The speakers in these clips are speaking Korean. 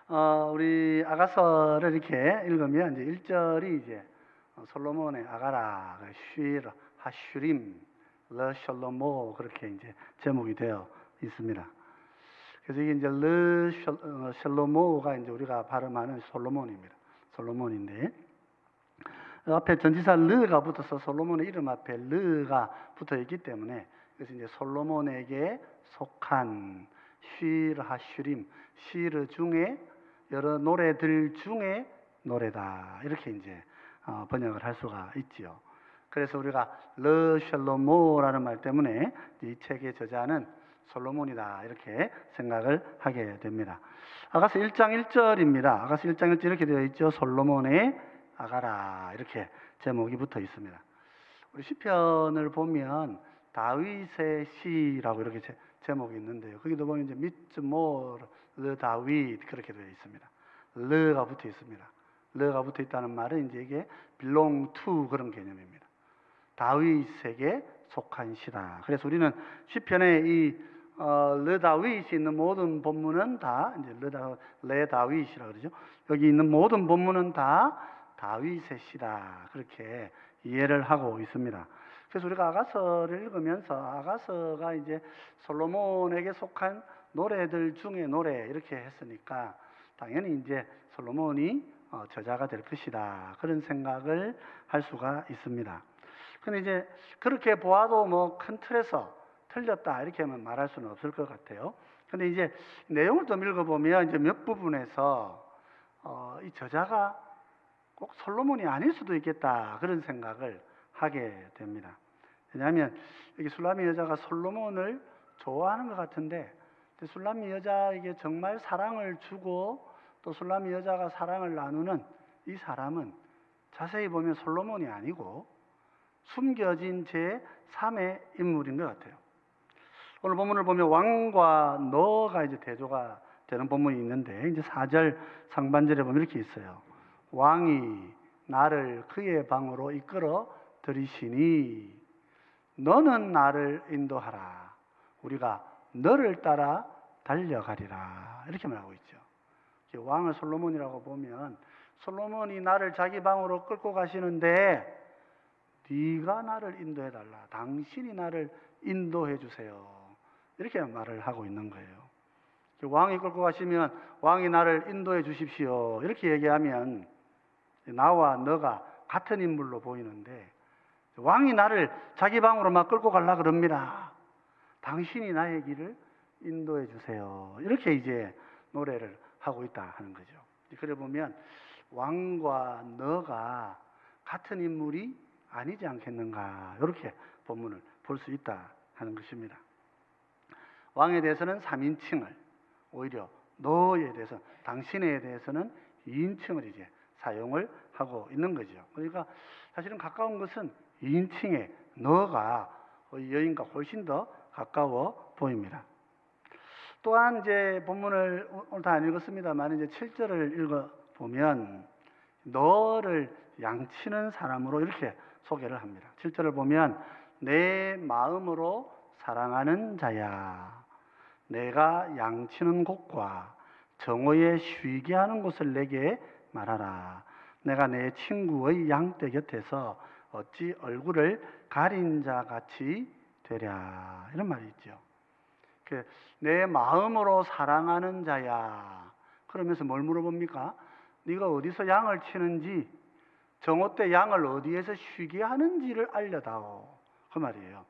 우리 아가서를 이렇게 읽으면 이제 1절이 이제 솔로몬의 아가라, 쉬르, 하슈림, 르 셜로모 그렇게 이제 제목이 되어 있습니다. 그래서 이게 이제 르 셜로모가 이제 우리가 발음하는 솔로몬입니다. 솔로몬인데 앞에 전치사 르가 붙어서 솔로몬의 이름 앞에 르가 붙어 있기 때문에 그래서 이제 솔로몬에게 속한 쉬르 하슈림, 쉬르 중에 여러 노래들 중에 노래다 이렇게 이제 번역을 할 수가 있지요. 그래서 우리가 르 셜로모라는 말 때문에 이 책의 저자는 솔로몬이다 이렇게 생각을 하게 됩니다. 아가서 1장 1절입니다. 아가서 1장 1절 이렇게 되어 있죠. 솔로몬의 아가라 이렇게 제목이 붙어 있습니다. 우리 시편을 보면 다윗의 시라고 이렇게 제목이 있는데요. 거기도 보면 이제 미즈모르 르 다윗 그렇게 되어 있습니다. 르가 붙어 있습니다. 르가 붙어 있다는 말은 이제 이게 belong to 그런 개념입니다. 다윗에게 속한 시다. 그래서 우리는 시편에 이 르 다윗이 있는 모든 본문은 다 이제 레 다윗이라 그러죠. 여기 있는 모든 본문은 다 다윗의 시다. 그렇게 이해를 하고 있습니다. 그래서 우리가 아가서를 읽으면서 아가서가 이제 솔로몬에게 속한 노래들 중에 노래 이렇게 했으니까 당연히 이제 솔로몬이 저자가 될 것이다. 그런 생각을 할 수가 있습니다. 근데 이제 그렇게 보아도 뭐 큰 틀에서 틀렸다 이렇게만 말할 수는 없을 것 같아요. 근데 이제 내용을 좀 읽어보면 이제 몇 부분에서 이 저자가 꼭 솔로몬이 아닐 수도 있겠다 그런 생각을 하게 됩니다. 왜냐하면 여기 술람미 여자가 솔로몬을 좋아하는 것 같은데 술람미 여자에게 정말 사랑을 주고 또 술람미 여자가 사랑을 나누는 이 사람은 자세히 보면 솔로몬이 아니고 숨겨진 제3의 인물인 것 같아요. 오늘 본문을 보면 왕과 너가 이제 대조가 되는 본문이 있는데 이제 4절 상반절에 보면 이렇게 있어요. 왕이 나를 그의 방으로 이끌어 들이시니 너는 나를 인도하라. 우리가 너를 따라 달려가리라. 이렇게 말하고 있죠. 왕을 솔로몬이라고 보면 솔로몬이 나를 자기 방으로 끌고 가시는데 네가 나를 인도해 달라. 당신이 나를 인도해 주세요. 이렇게 말을 하고 있는 거예요. 왕이 끌고 가시면 왕이 나를 인도해 주십시오. 이렇게 얘기하면 나와 너가 같은 인물로 보이는데 왕이 나를 자기 방으로 막 끌고 가려고 그럽니다. 당신이 나의 길을 인도해 주세요. 이렇게 이제 노래를 하고 있다 하는 거죠. 그래 보면 왕과 너가 같은 인물이 아니지 않겠는가 이렇게 본문을 볼 수 있다 하는 것입니다. 왕에 대해서는 3인칭을 오히려 너에 대해서 당신에 대해서는 2인칭을 이제 사용을 하고 있는 거죠. 그러니까 사실은 가까운 것은 2인칭의 너가 여인과 훨씬 더 가까워 보입니다. 또한 이제 본문을 오늘 다 안 읽었습니다만 이제 7절을 읽어보면 너를 양치는 사람으로 이렇게 소개를 합니다. 7절을 보면 내 마음으로 사랑하는 자야 내가 양치는 곳과 정오에 쉬게 하는 곳을 내게 말하라. 내가 내 친구의 양떼 곁에서 어찌 얼굴을 가린 자 같이 되랴. 이런 말이 있죠. 내 마음으로 사랑하는 자야. 그러면서 뭘 물어봅니까? 네가 어디서 양을 치는지 정오 때 양을 어디에서 쉬게 하는지를 알려다오. 그 말이에요.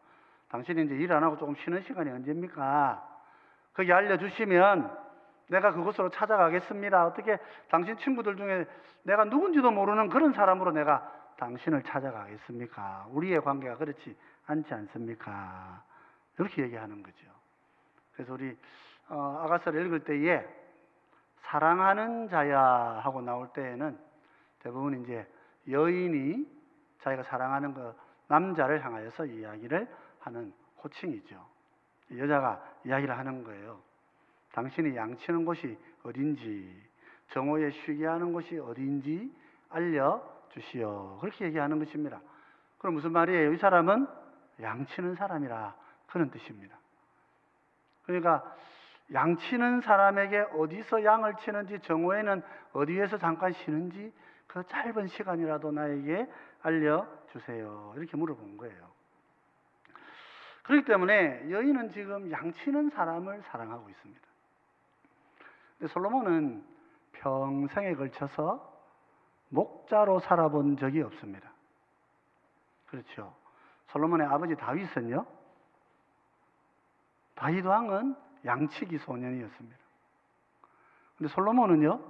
당신이 이제 일 안 하고 조금 쉬는 시간이 언제입니까? 거기 알려주시면 내가 그곳으로 찾아가겠습니다. 어떻게 당신 친구들 중에 내가 누군지도 모르는 그런 사람으로 내가 당신을 찾아가겠습니까? 우리의 관계가 그렇지 않지 않습니까? 이렇게 얘기하는 거죠. 그래서 우리 아가서를 읽을 때에 사랑하는 자야 하고 나올 때에는 대부분 이제 여인이 자기가 사랑하는 그 남자를 향하여서 이야기를 하는 호칭이죠. 여자가 이야기를 하는 거예요. 당신이 양치는 곳이 어딘지, 정오에 쉬게 하는 곳이 어딘지 알려주시오. 그렇게 얘기하는 것입니다. 그럼 무슨 말이에요? 이 사람은 양치는 사람이라 그런 뜻입니다. 그러니까 양치는 사람에게 어디서 양을 치는지, 정오에는 어디에서 잠깐 쉬는지 그 짧은 시간이라도 나에게 알려주세요. 이렇게 물어본 거예요. 그렇기 때문에 여인은 지금 양치는 사람을 사랑하고 있습니다. 근데 솔로몬은 평생에 걸쳐서 목자로 살아본 적이 없습니다. 그렇죠. 솔로몬의 아버지 다윗은요, 다윗 왕은 양치기 소년이었습니다. 근데 솔로몬은요,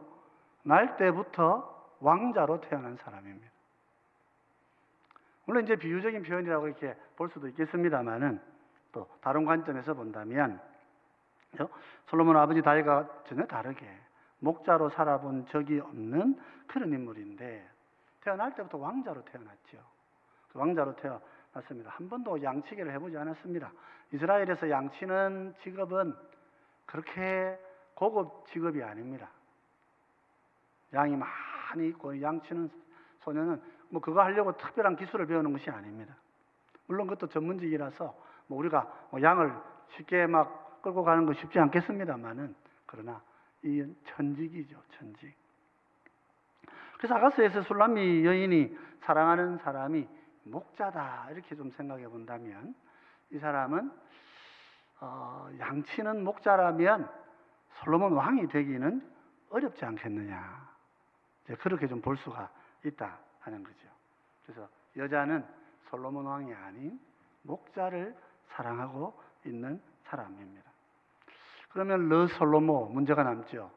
날 때부터 왕자로 태어난 사람입니다. 물론 이제 비유적인 표현이라고 이렇게 볼 수도 있겠습니다만은, 또 다른 관점에서 본다면 솔로몬 아버지 다윗과 전혀 다르게 목자로 살아본 적이 없는 그런 인물인데, 태어날 때부터 왕자로 태어났죠. 왕자로 태어났습니다. 한 번도 양치기를 해보지 않았습니다. 이스라엘에서 양치는 직업은 그렇게 고급 직업이 아닙니다. 양이 많이 있고 양치는 소년은 뭐 그거 하려고 특별한 기술을 배우는 것이 아닙니다. 물론 그것도 전문직이라서 뭐 우리가 양을 쉽게 막 끌고 가는 거 쉽지 않겠습니다만은, 그러나 이 천직이죠, 천직. 그래서 아가서에서 술람미 여인이 사랑하는 사람이 목자다 이렇게 좀 생각해 본다면, 이 사람은 양치는 목자라면 솔로몬 왕이 되기는 어렵지 않겠느냐, 이제 그렇게 좀 볼 수가 있다 하는 거죠. 그래서 여자는 솔로몬 왕이 아닌 목자를 사랑하고 있는 사람입니다. 그러면 르 솔로모 문제가 남죠.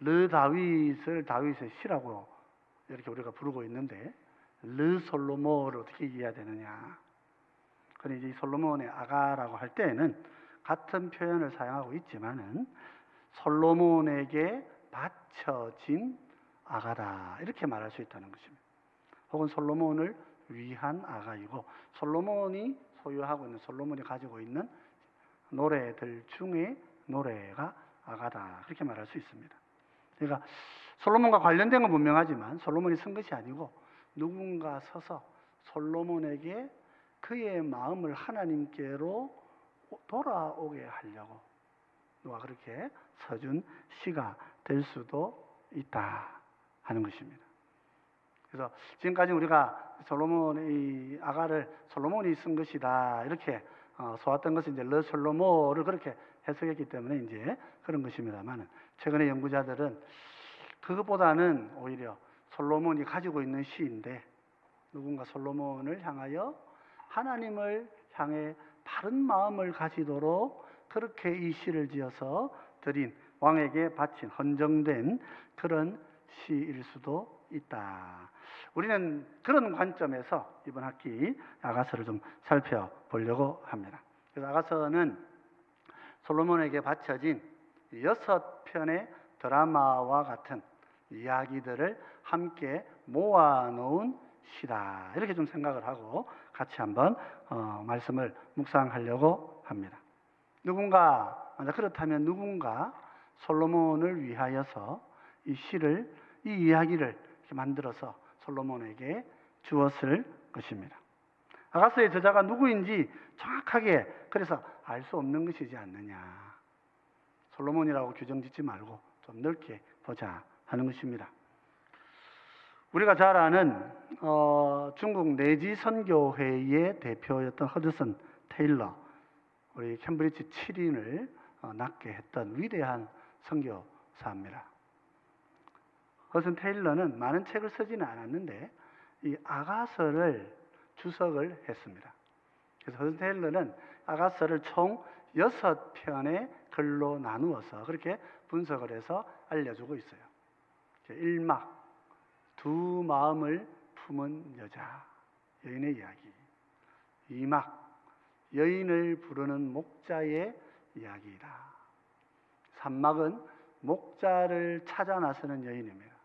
르 다윗을 다윗의 시라고 이렇게 우리가 부르고 있는데, 르 솔로모를 어떻게 이해해야 되느냐. 그런데 이제 솔로몬의 아가라고 할 때에는 같은 표현을 사용하고 있지만은 솔로몬에게 바쳐진 아가다 이렇게 말할 수 있다는 것입니다. 혹은 솔로몬을 위한 아가이고, 솔로몬이 소유하고 있는, 솔로몬이 가지고 있는 노래들 중에 노래가 아가다 그렇게 말할 수 있습니다. 그러니까 솔로몬과 관련된 건 분명하지만 솔로몬이 쓴 것이 아니고 누군가 서서 솔로몬에게 그의 마음을 하나님께로 돌아오게 하려고 누가 그렇게 서준 시가 될 수도 있다 하는 것입니다. 그래서 지금까지 우리가 솔로몬의 아가를 솔로몬이 쓴 것이다 이렇게 써왔던 것은 이제 르 솔로모를 그렇게 해석했기 때문에 이제 그런 것입니다만, 최근에 연구자들은 그것보다는 오히려 솔로몬이 가지고 있는 시인데, 누군가 솔로몬을 향하여 하나님을 향해 바른 마음을 가지도록 그렇게 이 시를 지어서 드린, 왕에게 바친 헌정된 그런 시일 수도 있다. 우리는 그런 관점에서 이번 학기 아가서를 좀 살펴보려고 합니다. 그래서 아가서는 솔로몬에게 바쳐진 6편의 드라마와 같은 이야기들을 함께 모아놓은 시다 이렇게 좀 생각을 하고 같이 한번 말씀을 묵상하려고 합니다. 그렇다면 누군가 솔로몬을 위하여서 이 시를, 이 이야기를 이렇게 만들어서 솔로몬에게 주었을 것입니다. 아가서의 저자가 누구인지 정확하게 그래서 알 수 없는 것이지 않느냐. 솔로몬이라고 규정 짓지 말고 좀 넓게 보자 하는 것입니다. 우리가 잘 아는 중국 내지 선교회의 대표였던 허드슨 테일러, 우리 캠브리지 7인을 낳게 했던 위대한 선교사입니다. 허드슨 테일러는 많은 책을 쓰지는 않았는데 이 아가서를 주석을 했습니다. 그래서 허드슨 테일러는 아가서를 총 6편의 글로 나누어서 그렇게 분석을 해서 알려주고 있어요. 1막, 두 마음을 품은 여자, 여인의 이야기. 2막, 여인을 부르는 목자의 이야기이다. 3막은 목자를 찾아 나서는 여인입니다.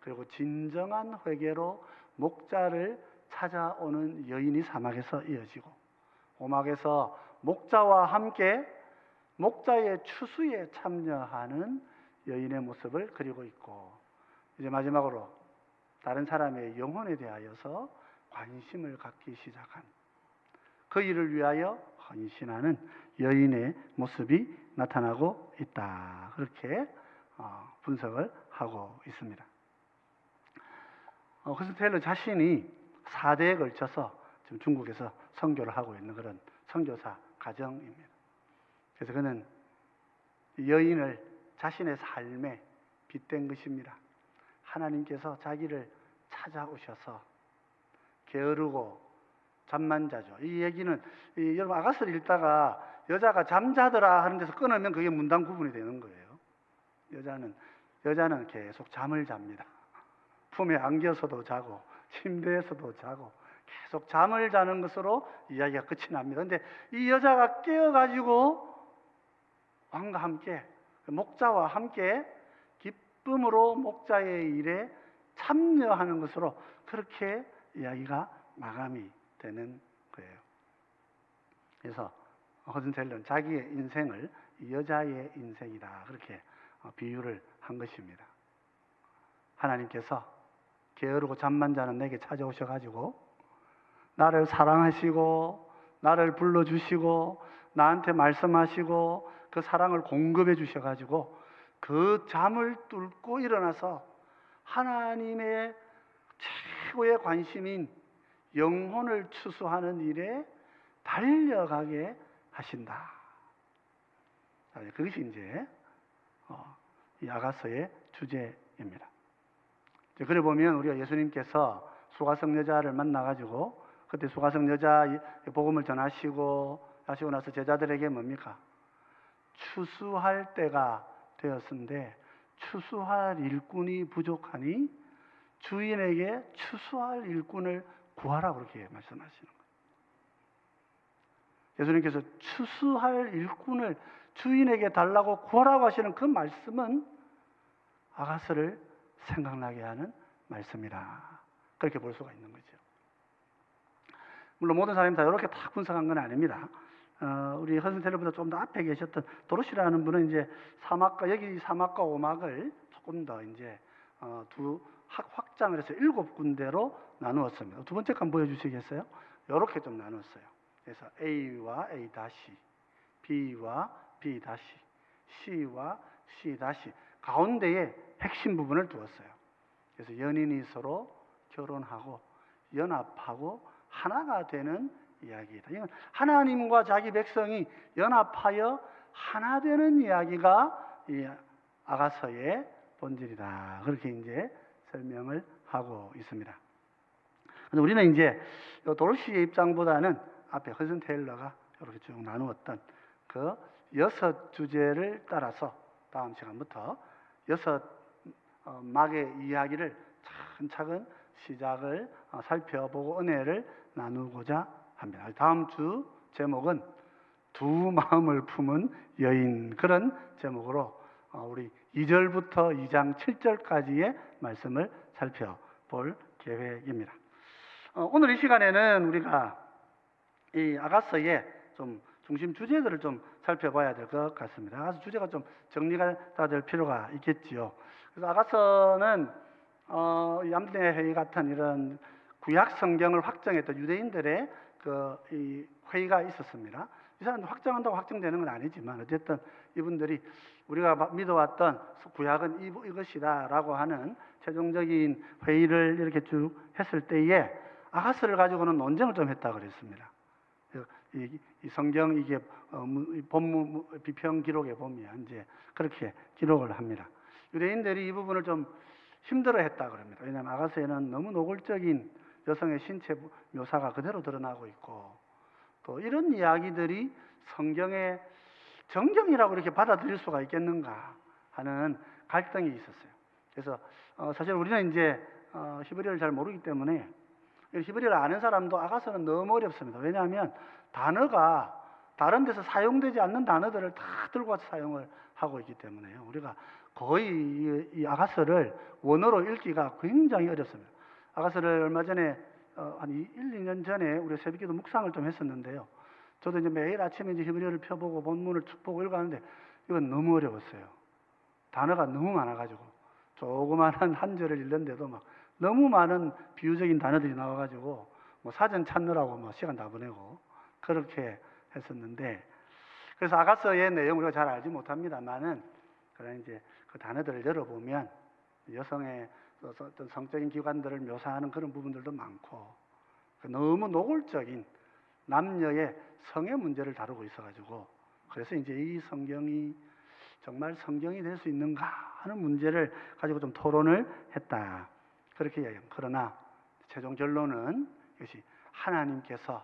그리고 진정한 회개로 목자를 찾아오는 여인이 4막에서 이어지고, 5막에서 목자와 함께 목자의 추수에 참여하는 여인의 모습을 그리고 있고, 이제 마지막으로 다른 사람의 영혼에 대하여서 관심을 갖기 시작한, 그 일을 위하여 헌신하는 여인의 모습이 나타나고 있다. 그렇게 분석을 하고 있습니다. 허슨 테일러 자신이 4대에 걸쳐서 지금 중국에서 선교를 하고 있는 그런 선교사 가정입니다. 그래서 그는 여인을 자신의 삶에 빗댄 것입니다. 하나님께서 자기를 찾아오셔서 게으르고 잠만 자죠. 이 얘기는 여러분 아가서를 읽다가 여자가 잠자더라 하는 데서 끊으면 그게 문단 구분이 되는 거예요. 여자는 계속 잠을 잡니다. 품에 안겨서도 자고 침대에서도 자고 계속 잠을 자는 것으로 이야기가 끝이 납니다. 그런데 이 여자가 깨어가지고 왕과 함께 목자와 함께 기쁨으로 목자의 일에 참여하는 것으로 그렇게 이야기가 마감이 되는 거예요. 그래서 허슨 테일러는 자기의 인생을 여자의 인생이다 그렇게 비유를 한 것입니다. 하나님께서 게으르고 잠만 자는 내게 찾아오셔가지고 나를 사랑하시고 나를 불러주시고 나한테 말씀하시고 그 사랑을 공급해 주셔가지고 그 잠을 뚫고 일어나서 하나님의 최고의 관심인 영혼을 추수하는 일에 달려가게 하신다. 그것이 이제 이 아가서의 주제입니다. 그래 보면 우리가 예수님께서 수가성 여자를 만나가지고 그때 수가성 여자 복음을 전하시고 하시고 나서 제자들에게 뭡니까? 추수할 때가 되었은데 추수할 일꾼이 부족하니 주인에게 추수할 일꾼을 구하라 그렇게 말씀하시는 거예요. 예수님께서 추수할 일꾼을 주인에게 달라고 구하라고 하시는 그 말씀은 아가서를 생각나게 하는 말씀이라 그렇게 볼 수가 있는 거죠. 물론 모든 사람이 다 이렇게 다 분석한 건 아닙니다. 우리 허슨 테일러보다 좀 더 앞에 계셨던 도로시라는 분은 이제 여기 3막과 5막을 조금 더 이제 확장을 해서 7군데로 나누었습니다. 두 번째 칸 보여주시겠어요? 이렇게 좀 나눴어요. 그래서 A와 A-, B와 B-, C와 C- 가운데에 핵심 부분을 두었어요. 그래서 연인이 서로 결혼하고 연합하고 하나가 되는 이야기이다. 이건 하나님과 자기 백성이 연합하여 하나 되는 이야기가 이 아가서의 본질이다. 그렇게 이제 설명을 하고 있습니다. 그래서 우리는 이제 도로시의 입장보다는 앞에 허슨 테일러가 이렇게 쭉 나누었던 그 6 주제를 따라서 다음 시간부터 6 막의 이야기를 차근차근 시작을 살펴보고 은혜를 나누고자 합니다. 다음 주 제목은 두 마음을 품은 여인, 그런 제목으로 우리 2절부터 2장 7절까지의 말씀을 살펴볼 계획입니다. 오늘 이 시간에는 우리가 이 아가서의 좀 중심 주제들을 좀 살펴봐야 될 것 같습니다. 아가서 주제가 좀 정리가 다 될 필요가 있겠지요. 그래서 아가서는 얌대 회의 같은 이런 구약 성경을 확정했던 유대인들의 이 회의가 있었습니다. 이 사람들 확정한다고 확정되는 건 아니지만 어쨌든 이분들이 우리가 믿어왔던 구약은 이것이다라고 하는 최종적인 회의를 이렇게 쭉 했을 때에 아가서를 가지고는 논쟁을 좀 했다고 그랬습니다. 이 성경 이게 본문 비평 기록에 보면 이제 그렇게 기록을 합니다. 유대인들이 이 부분을 좀 힘들어했다 그럽니다. 왜냐하면 아가서에는 너무 노골적인 여성의 신체 묘사가 그대로 드러나고 있고 또 이런 이야기들이 성경의 정경이라고 이렇게 받아들일 수가 있겠는가 하는 갈등이 있었어요. 그래서 사실 우리는 이제 히브리어를 잘 모르기 때문에 히브리어를 아는 사람도 아가서는 너무 어렵습니다. 왜냐하면 단어가 다른 데서 사용되지 않는 단어들을 다 들고 와서 사용을 하고 있기 때문에요. 우리가 거의 이 아가서를 원어로 읽기가 굉장히 어렵습니다. 아가서를 얼마 전에 한 1, 2년 전에 우리 새벽기도 묵상을 좀 했었는데요. 저도 이제 매일 아침에 이제 히브리어를 펴보고 본문을 쭉 보고 읽어가는데 이건 너무 어려웠어요. 단어가 너무 많아가지고 조그마한 한 절을 읽는데도 막 너무 많은 비유적인 단어들이 나와가지고 뭐 사전 찾느라고 뭐 시간 다 보내고 그렇게 했었는데 그래서 아가서의 내용을 우리가 잘 알지 못합니다만은, 그런 이제 그 단어들을 열어보면 여성의 어떤 성적인 기관들을 묘사하는 그런 부분들도 많고, 너무 노골적인 남녀의 성의 문제를 다루고 있어가지고, 그래서 이제 이 성경이 정말 성경이 될 수 있는가 하는 문제를 가지고 좀 토론을 했다, 그렇게 이야기합니다. 그러나 최종 결론은 이것이 하나님께서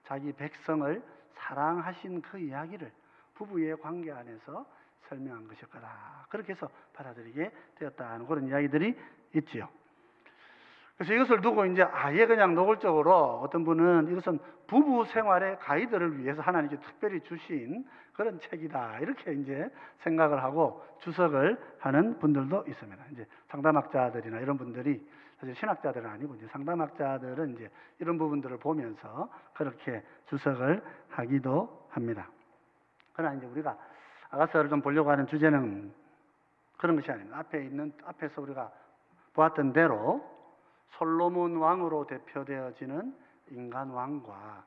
자기 백성을 사랑하신 그 이야기를 부부의 관계 안에서 설명한 것일 거다, 그렇게 해서 받아들이게 되었다는 그런 이야기들이 있지요. 그래서 이것을 두고 이제 아예 그냥 노골적으로 어떤 분은 이것은 부부 생활의 가이드를 위해서 하나님께 특별히 주신 그런 책이다, 이렇게 이제 생각을 하고 주석을 하는 분들도 있습니다. 이제 상담학자들이나 이런 분들이, 사실 신학자들은 아니고 이제 상담학자들은 이제 이런 부분들을 보면서 그렇게 주석을 하기도 합니다. 그러나 이제 우리가 아가서를 좀 보려고 하는 주제는 그런 것이 아닙니다. 앞에서 우리가 보았던 대로 솔로몬 왕으로 대표되어지는 인간 왕과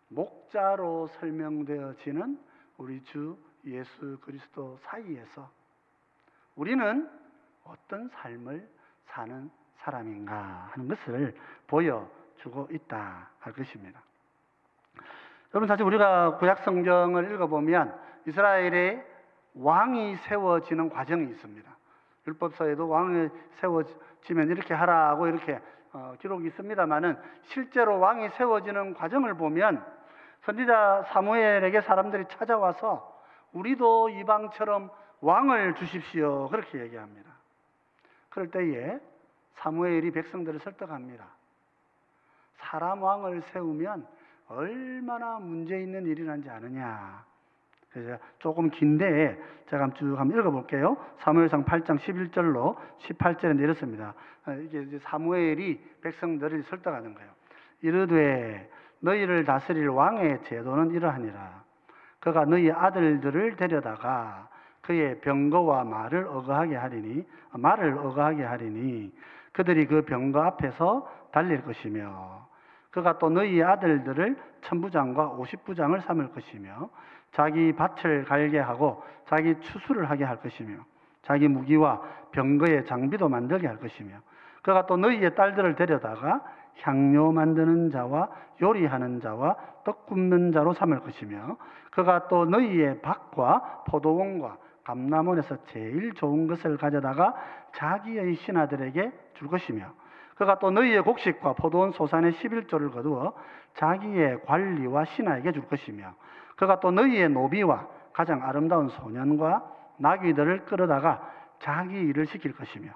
목자로 설명되어지는 우리 주 예수 그리스도 사이에서 우리는 어떤 삶을 사는 사람인가 하는 것을 보여주고 있다 할 것입니다. 여러분, 사실 우리가 구약 성경을 읽어보면 이스라엘의 왕이 세워지는 과정이 있습니다. 율법서에도 왕이 세워지면 이렇게 하라고 이렇게 기록이 있습니다만은, 실제로 왕이 세워지는 과정을 보면 선지자 사무엘에게 사람들이 찾아와서 우리도 이방처럼 왕을 주십시오, 그렇게 얘기합니다. 그럴 때에 사무엘이 백성들을 설득합니다. 사람 왕을 세우면 얼마나 문제 있는 일이란지 아느냐. 그래서 조금 긴데 제가 쭉 한번 읽어볼게요. 사무엘상 8장 11절로 18절에 내렸습니다. 이게 이제 사무엘이 백성들을 설득하는 거예요. 이르되 너희를 다스릴 왕의 제도는 이러하니라. 그가 너희 아들들을 데려다가 그의 병거와 말을 억하게 하리니 그들이 그 병거 앞에서 달릴 것이며, 그가 또 너희 아들들을 천부장과 50부장을 삼을 것이며, 자기 밭을 갈게 하고 자기 추수를 하게 할 것이며, 자기 무기와 병거의 장비도 만들게 할 것이며, 그가 또 너희의 딸들을 데려다가 향료 만드는 자와 요리하는 자와 떡 굽는 자로 삼을 것이며, 그가 또 너희의 밭과 포도원과 감람원에서 제일 좋은 것을 가져다가 자기의 신하들에게 줄 것이며, 그가 또 너희의 곡식과 포도원 소산의 11조를 거두어 자기의 관리와 신하에게 줄 것이며, 그가 또 너희의 노비와 가장 아름다운 소년과 나귀들을 끌어다가 자기 일을 시킬 것이며,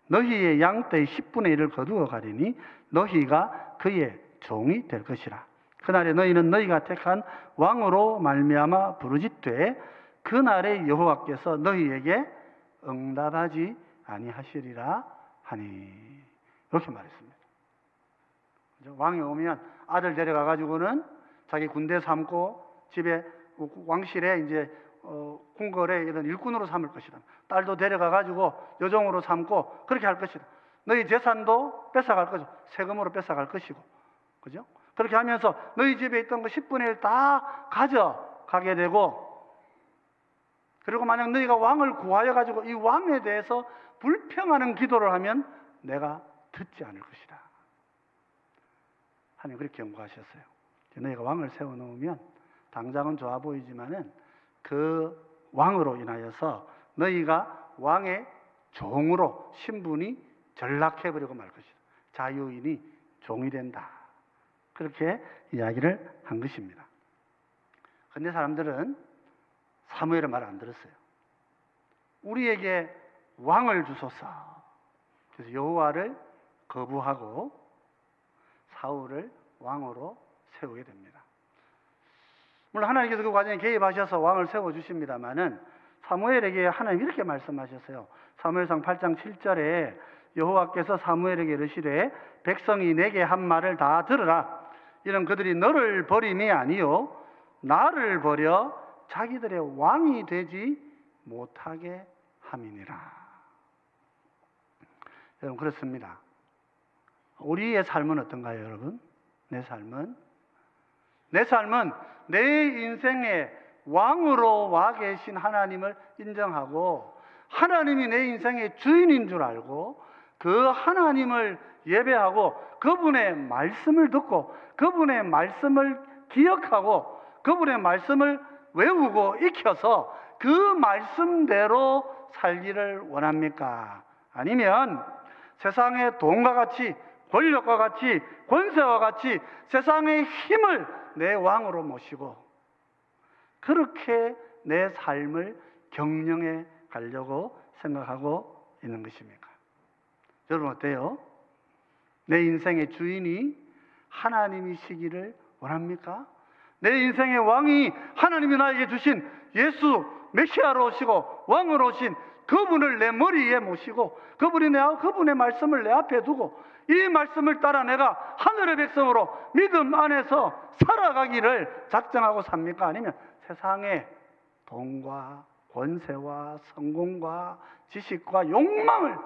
너희의 양떼의 10분의 1을 거두어 가리니 너희가 그의 종이 될 것이라. 그날에 너희는 너희가 택한 왕으로 말미암아 부르짖되 그날에 여호와께서 너희에게 응답하지 아니하시리라 하니, 이렇게 말했습니다. 왕이 오면 아들 데려가 가지고는 자기 군대 삼고 집에 왕실에 이제 궁궐에 이런 일꾼으로 삼을 것이다. 딸도 데려가 가지고 여종으로 삼고 그렇게 할 것이다. 너희 재산도 뺏어갈 것이고 세금으로 뺏어갈 것이고, 그죠? 그렇게 하면서 너희 집에 있던 거 10분의 1 다 가져가게 되고, 그리고 만약 너희가 왕을 구하여 가지고 이 왕에 대해서 불평하는 기도를 하면 내가 듣지 않을 것이다. 하나님 그렇게 경고하셨어요. 너희가 왕을 세워놓으면 당장은 좋아 보이지만은 그 왕으로 인하여서 너희가 왕의 종으로 신분이 전락해버리고 말 것이다. 자유인이 종이 된다. 그렇게 이야기를 한 것입니다. 그런데 사람들은 사무엘의 말을 안 들었어요. 우리에게 왕을 주소서. 그래서 여호와를 거부하고 사울을 왕으로 세우게 됩니다. 물론 하나님께서 그 과정에 개입하셔서 왕을 세워주십니다마는 사무엘에게 하나님 이렇게 말씀하셨어요. 사무엘상 8장 7절에 여호와께서 사무엘에게 이르시되 백성이 내게 한 말을 다 들으라. 이는 그들이 너를 버림이 아니요 나를 버려 자기들의 왕이 되지 못하게 함이니라. 여러분, 그렇습니다. 우리의 삶은 어떤가요, 여러분? 내 삶은 내 인생의 왕으로 와 계신 하나님을 인정하고 하나님이 내 인생의 주인인 줄 알고 그 하나님을 예배하고 그분의 말씀을 듣고 그분의 말씀을 기억하고 그분의 말씀을 외우고 익혀서 그 말씀대로 살기를 원합니까? 아니면 세상의 돈과 같이 권력과 같이 권세와 같이 세상의 힘을 내 왕으로 모시고 그렇게 내 삶을 경영해 가려고 생각하고 있는 것입니까? 여러분 어때요? 내 인생의 주인이 하나님이시기를 원합니까? 내 인생의 왕이 하나님이 나에게 주신 예수 메시아로 오시고 왕으로 오신 그분을 내 머리 위에 모시고 그분의 말씀을 내 앞에 두고 이 말씀을 따라 내가 하늘의 백성으로 믿음 안에서 살아가기를 작정하고 삽니까? 아니면 세상의 돈과 권세와 성공과 지식과 욕망을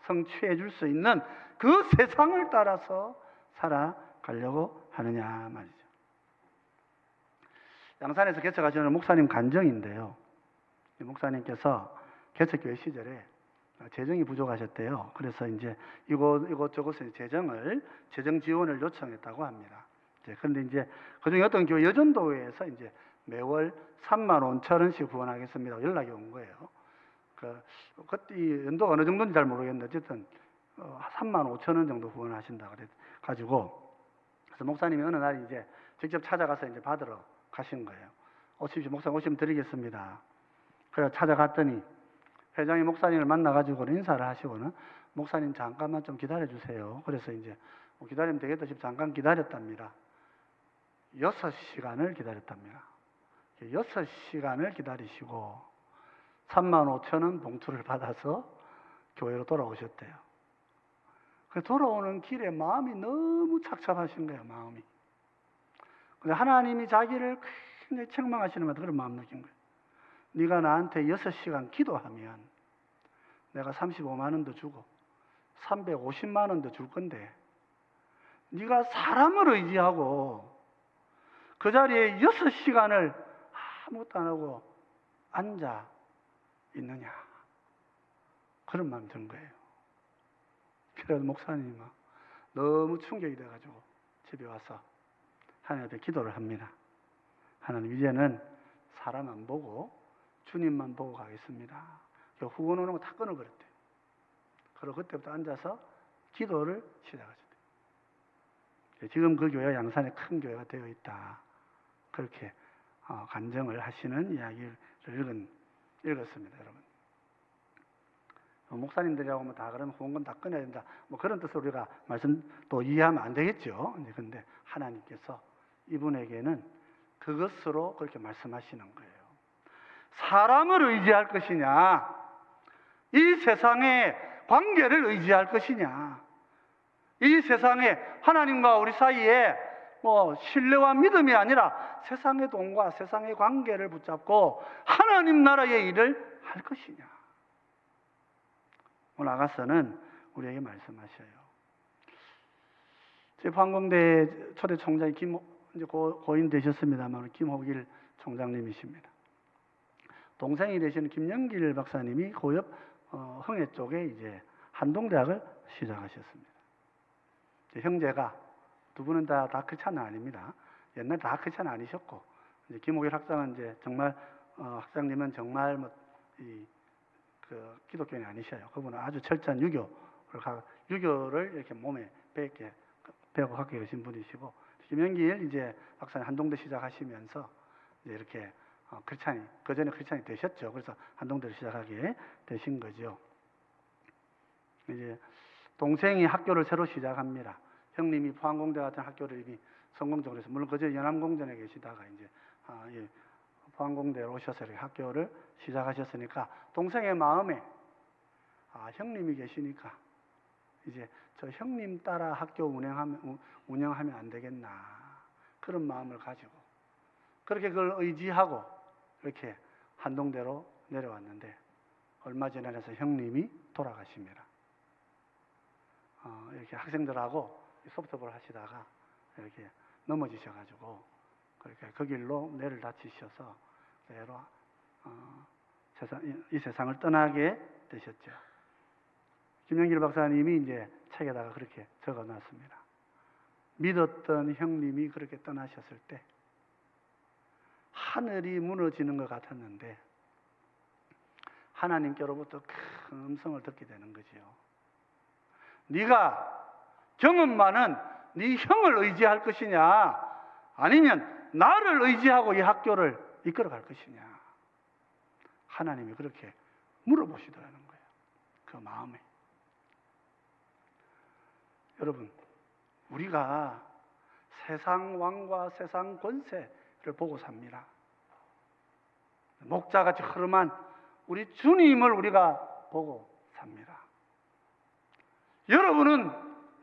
성취해 줄 수 있는 그 세상을 따라서 살아가려고 하느냐 말이죠. 양산에서 개척하시는 목사님 간증인데요. 목사님께서 개척교회 시절에 재정이 부족하셨대요. 그래서 이제 이곳저곳에 재정 지원을 요청했다고 합니다. 그런데 이제 그중에 어떤 교회 여전도회에서 이제 매월 3만 5천 원씩 후원하겠습니다. 연락이 온 거예요. 그때 연도가 어느 정도인지 잘 모르겠는데 어쨌든 3만 5천 원 정도 후원하신다 그래 가지고 그래서 목사님이 어느 날 이제 직접 찾아가서 이제 받으러 가신 거예요. 오십시오, 목사님 오시면 드리겠습니다. 그래서 찾아갔더니 회장이 목사님을 만나가지고 인사를 하시고는 목사님 잠깐만 좀 기다려 주세요. 그래서 이제 기다리면 되겠다 싶어 잠깐 기다렸답니다. 6시간을 기다렸답니다. 6시간을 기다리시고 3만 5천 원 봉투를 받아서 교회로 돌아오셨대요. 돌아오는 길에 마음이 너무 착잡하신 거예요, 마음이. 근데 하나님이 자기를 굉장히 책망하시는 것 같은 그런 마음 느낀 거예요. 네가 나한테 6시간 기도하면 내가 35만 원도 주고 350만 원도 줄 건데 네가 사람을 의지하고 그 자리에 6시간을 아무것도 안 하고 앉아 있느냐 그런 마음이 든 거예요. 그래서 목사님이 너무 충격이 돼가지고 집에 와서 하나님 앞에 기도를 합니다. 하나님 이제는 사람 안 보고 주님만 보고 가겠습니다. 후원 오는 거 다 끊어버렸대요. 그리고 그때부터 앉아서 기도를 시작하셨대요. 지금 그 교회가 양산에 큰 교회가 되어 있다. 그렇게 간증을 하시는 이야기를 읽었습니다, 여러분. 목사님들이라고 다 그러면 후원금 다 끊어야 된다. 그런 뜻으로 우리가 말씀 또 이해하면 안 되겠죠. 그런데 하나님께서 이분에게는 그것으로 그렇게 말씀하시는 거예요. 사람을 의지할 것이냐, 이 세상의 관계를 의지할 것이냐, 이 세상에 하나님과 우리 사이에 신뢰와 믿음이 아니라 세상의 돈과 세상의 관계를 붙잡고 하나님 나라의 일을 할 것이냐. 오늘 아가서는 우리에게 말씀하셔요. 제 포항공대 초대 총장이 이제 고인 되셨습니다만 김호길 총장님이십니다. 동생이 되시는 김영길 박사님이 고엽 흥해 쪽에 이제 한동대학을 시작하셨습니다. 형제가 두 분은 다 크리스찬은 아닙니다. 옛날 다 크리스찬 아니셨고 이제 김호길 학장은 이제 정말 학장님은 정말 기독교인이 아니셔요. 그분은 아주 철저한 유교를 이렇게 몸에 배우고 갖고 계신 분이시고 김영길 이제 박사님 한동대 시작하시면서 이제 이렇게 그 전에 크리스찬이 되셨죠. 그래서 한동대를 시작하게 되신 거죠. 이제 동생이 학교를 새로 시작합니다. 형님이 포항공대 같은 학교를 이미 성공적으로 해서 물론 그저 연암공전에 계시다가 이제 포항공대로 오셔서 이렇게 학교를 시작하셨으니까 동생의 마음에 형님이 계시니까 이제 저 형님 따라 학교 운영하면 안 되겠나 그런 마음을 가지고 그렇게 그걸 의지하고 이렇게 한동대로 내려왔는데 얼마 전에 해서 형님이 돌아가십니다. 이렇게 학생들하고 소프트볼 하시다가 이렇게 넘어지셔가지고 그렇게 그 길로 뇌를 다치셔서 그대로 이 세상을 떠나게 되셨죠. 김영길 박사님이 이제 책에다가 그렇게 적어놨습니다. 믿었던 형님이 그렇게 떠나셨을 때 하늘이 무너지는 것 같았는데 하나님께로부터 큰 음성을 듣게 되는 거지요. 네가 경험 많은 네 형을 의지할 것이냐, 아니면 나를 의지하고 이 학교를 이끌어갈 것이냐. 하나님이 그렇게 물어보시더라는 거예요. 그 마음에. 여러분, 우리가 세상 왕과 세상 권세를 보고 삽니다. 목자같이 흐름한 우리 주님을 우리가 보고 삽니다. 여러분은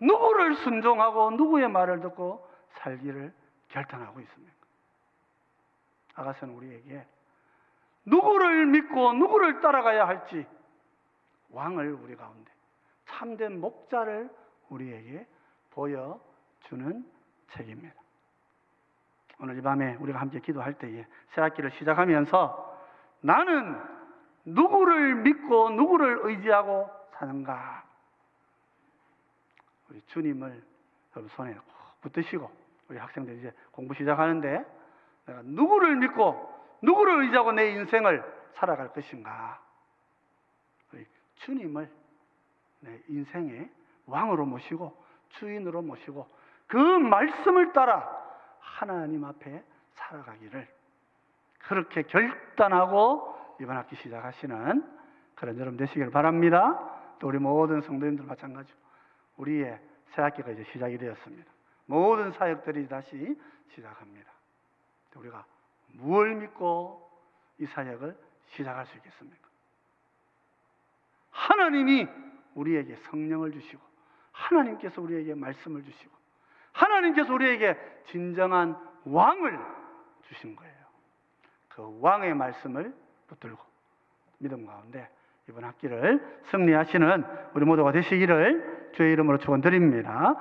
누구를 순종하고 누구의 말을 듣고 살기를 결단하고 있습니까? 아가서는 우리에게 누구를 믿고 누구를 따라가야 할지 왕을 우리 가운데 참된 목자를 우리에게 보여주는 책입니다. 오늘 이 밤에 우리가 함께 기도할 때에 새 학기를 시작하면서 나는 누구를 믿고 누구를 의지하고 사는가? 우리 주님을 여러분 손에 꼭 붙드시고, 우리 학생들 이제 공부 시작하는데 내가 누구를 믿고 누구를 의지하고 내 인생을 살아갈 것인가? 우리 주님을 내 인생의 왕으로 모시고 주인으로 모시고 그 말씀을 따라 하나님 앞에 살아가기를 그렇게 결단하고 이번 학기 시작하시는 그런 여러분 되시길 바랍니다. 또 우리 모든 성도님들 마찬가지로 우리의 새 학기가 이제 시작이 되었습니다. 모든 사역들이 다시 시작합니다. 우리가 무엇을 믿고 이 사역을 시작할 수 있겠습니까? 하나님이 우리에게 성령을 주시고 하나님께서 우리에게 말씀을 주시고 하나님께서 우리에게 진정한 왕을 주신 거예요. 그 왕의 말씀을 붙들고 믿음 가운데 이번 학기를 승리하시는 우리 모두가 되시기를 주의 이름으로 축원드립니다.